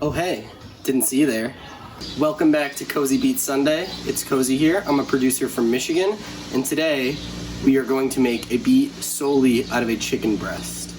Oh hey, didn't see you there. Welcome back to Cozy Beats Sunday. It's Cozy here. I'm a producer from Michigan, and today we are going to make a beat solely out of a chicken breast.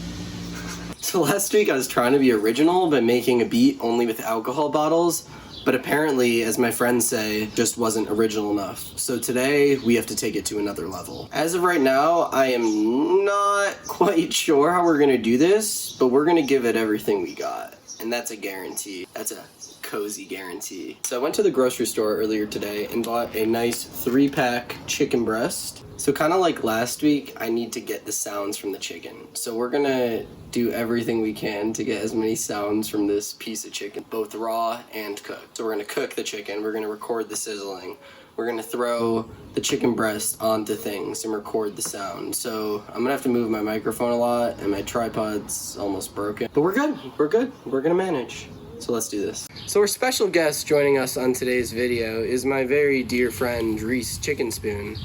So last week I was trying to be original by making a beat only with alcohol bottles, but apparently, as my friends say, just wasn't original enough. So today we have to take it to another level. As of right now, I am not quite sure how we're gonna do this, but we're gonna give it everything we got. And that's a guarantee. That's a cozy guarantee. So I went to the grocery store earlier today and bought a nice 3-pack chicken breast. So kind of like last week, I need to get the sounds from the chicken. So we're gonna do everything we can to get as many sounds from this piece of chicken, both raw and cooked. So we're gonna cook the chicken, we're gonna record the sizzling, we're gonna throw the chicken breast onto things and record the sound. So I'm gonna have to move my microphone a lot and my tripod's almost broken. But we're good, we're gonna manage. So let's do this. So our special guest joining us on today's video is my very dear friend, Reese Chicken Spoon.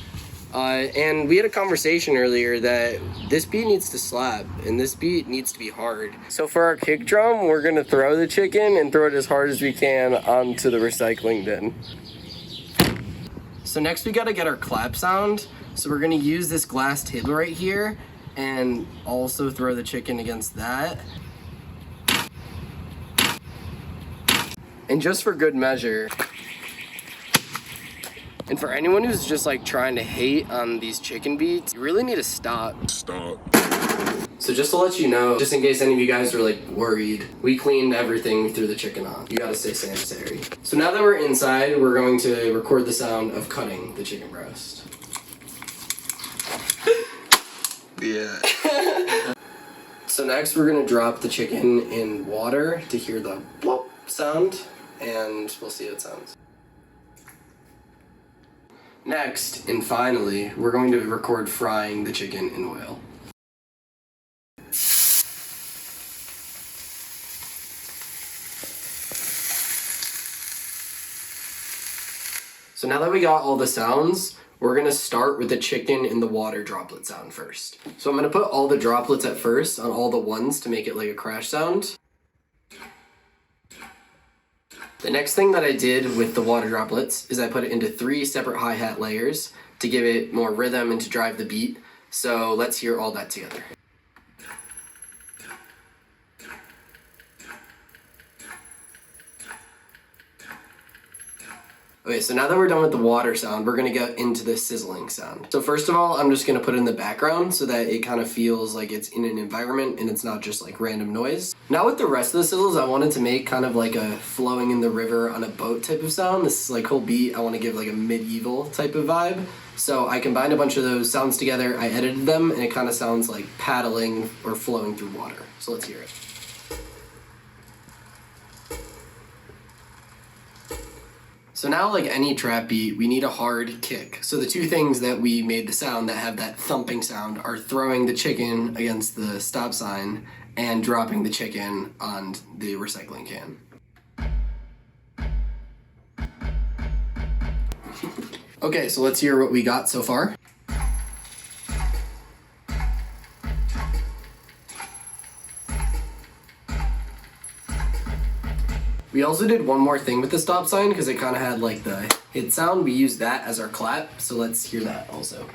And we had a conversation earlier that this beat needs to slap and this beat needs to be hard. So for our kick drum, we're gonna throw the chicken and throw it as hard as we can onto the recycling bin. So next we gotta get our clap sound. So we're gonna use this glass table right here and also throw the chicken against that. And just for good measure, and for anyone who's just like trying to hate on these chicken beats, you really need to stop. So just to let you know, just in case any of you guys are like worried, we cleaned everything we threw the chicken on. You gotta stay sanitary. So now that we're inside, we're going to record the sound of cutting the chicken breast. Yeah. So next we're gonna drop the chicken in water to hear the plop sound, and we'll see how it sounds. Next, and finally, we're going to record frying the chicken in oil. So now that we got all the sounds, we're gonna start with the chicken in the water droplet sound first. So I'm gonna put all the droplets at first on all the ones to make it like a crash sound. The next thing that I did with the water droplets is I put it into 3 separate hi-hat layers to give it more rhythm and to drive the beat. So let's hear all that together. Okay, so now that we're done with the water sound, we're gonna get into the sizzling sound. So first of all, I'm just gonna put it in the background so that it kind of feels like it's in an environment and it's not just like random noise. Now with the rest of the sizzles, I wanted to make kind of like a flowing in the river on a boat type of sound. This is like whole beat, I wanna give like a medieval type of vibe. So I combined a bunch of those sounds together, I edited them, and it kind of sounds like paddling or flowing through water. So let's hear it. So now, like any trap beat, we need a hard kick. So the 2 things that we made the sound that have that thumping sound are throwing the chicken against the stop sign and dropping the chicken on the recycling can. Okay, so let's hear what we got so far. We also did one more thing with the stop sign because it kind of had like the hit sound. We used that as our clap, so let's hear that also.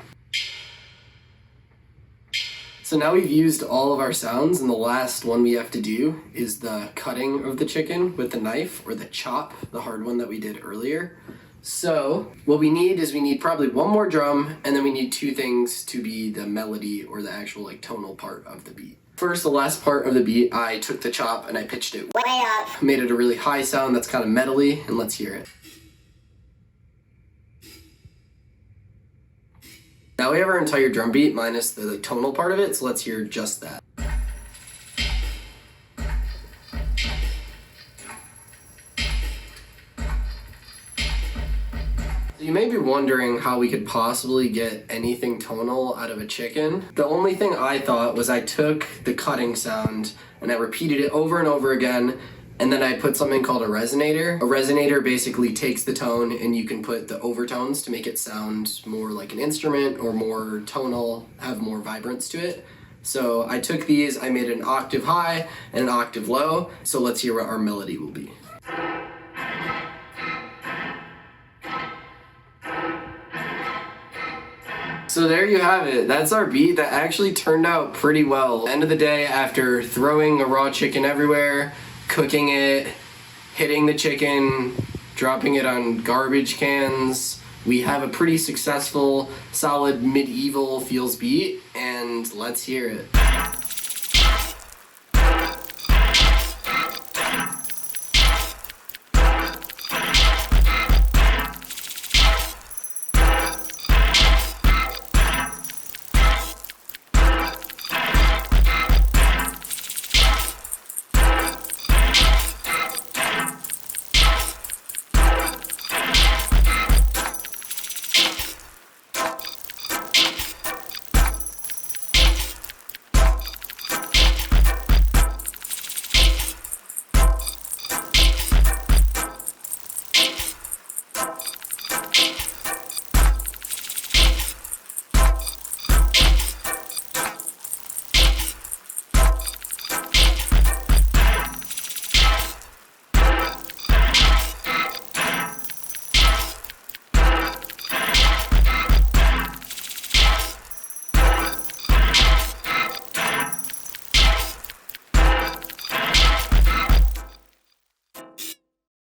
So now we've used all of our sounds, and the last one we have to do is the cutting of the chicken with the knife, or the chop, the hard one that we did earlier. So what we need is we need probably one more drum, and then we need 2 things to be the melody or the actual like tonal part of the beat. First, the last part of the beat, I took the chop and I pitched it way up. Made it a really high sound that's kind of metally, and let's hear it. Now we have our entire drum beat minus the tonal part of it, so let's hear just that. You may be wondering how we could possibly get anything tonal out of a chicken. The only thing I thought was I took the cutting sound and I repeated it over and over again, and then I put something called a resonator. A resonator basically takes the tone and you can put the overtones to make it sound more like an instrument or more tonal, have more vibrance to it. So I took these, I made an octave high and an octave low, so let's hear what our melody will be. So there you have it. That's our beat. That actually turned out pretty well. End of the day, after throwing a raw chicken everywhere, cooking it, hitting the chicken, dropping it on garbage cans, we have a pretty successful, solid, medieval feels beat, and let's hear it.